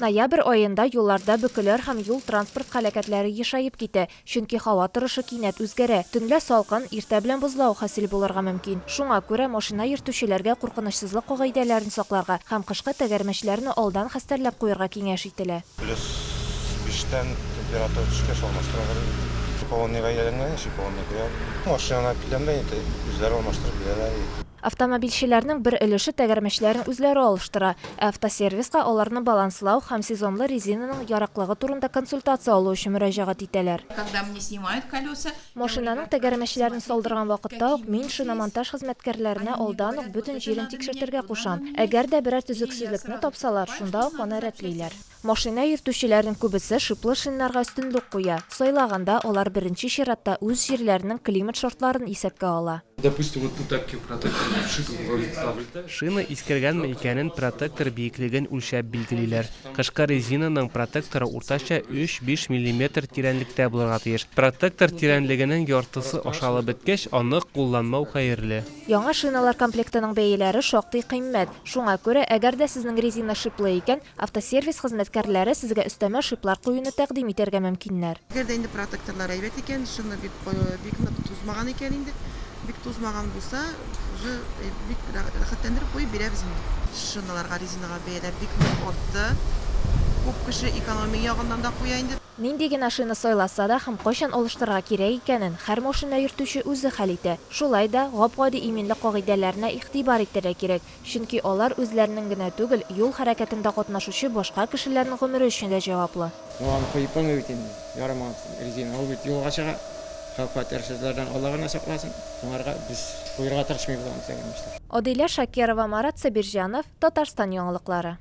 Ноябрь ayında yollarda bükülür һәм юл транспорт һәлакәтләре ешайып китә, чөнки һава торышы кинәт үзгәрә. Төнлә салкын, иртә белән бозлау хасил булырга мөмкин. Шуңа күрә машина йөртүчеләргә куркынычсызлык кагыйдәләрен сакларга һәм кышкы тәгәрмәчләрне алдан хәстәрләп куярга киңәш ителә. Плюс 5-тән температура төшкәч алмаштыралар. Шиповонныйга әйләнгән, шиповонныйга. Машина киләмәй, үзләре алмаштырып бирәләр. Автомобильчеләрнең бер өлеше тәгәрмәчләрен үзләре алыштыра. Автосервиска аларны баланслау һәм сезонлы резинаның яраклыгы турында консультация алу өчен мөрәҗәгать итәләр. Машинаның тәгәрмәчләрен салдырган вакытта ук мин шиномонтаж хезмәткәрләренә алдан ук бөтен җирен тикшертергә кушам. Әгәр дә берәр төзексезлекне тапсалар, шунда ук аны рәтлиләр. Машина йөртүчеләрнең күбесе шиплы шиннарга өстенлек куя. Сайлаганда алар беренче чиратта үз җирләренең климат шартларын исәпкә ала. Шина искергәнме икәнен протектор биеклеген үлчәп билгелиләр. Кышкы резинаның протекторы уртача 3-5 мм тирәнлектә булырга тиеш. Протектор тирәнлегенең яртысы ашалып беткәч, аны кулланмау хәерле. Яңа шиналар комплектының бәяләре шактый кыйммәт. Шуңа күрә, әгәр дә сезнең резина шиплы икән, автосервис хезмәткәрләре сезгә өстәмә шиплар куюны тәкъдим итәргә мөмкиннәр. Әгәр дә инде протекторлар әйбәт икән, шуны бик тузмаган икән инде. Бик тузмаган булса, бик рәхәтләндереп куеп бирәбез инде. Шиналарга, резинага бәяләр бик артты. Күп кеше экономия ягыннан да куя инде. Нинди генә шина сайласа да һәм кайчан алыштырырга кирәк икәнен һәр машина йөртүче үзе хәл итә. Шулай да гап-гади иминлек кагыйдәләренә игътибар итәргә кирәк, чөнки алар үзләренең генә түгел, юл хәрәкәтендә катнашучы башка кешеләрнең гомере өчен дә җаваплы. Адилә Шакирова, Марат Сабирҗанов, Татарстан яңалыклары.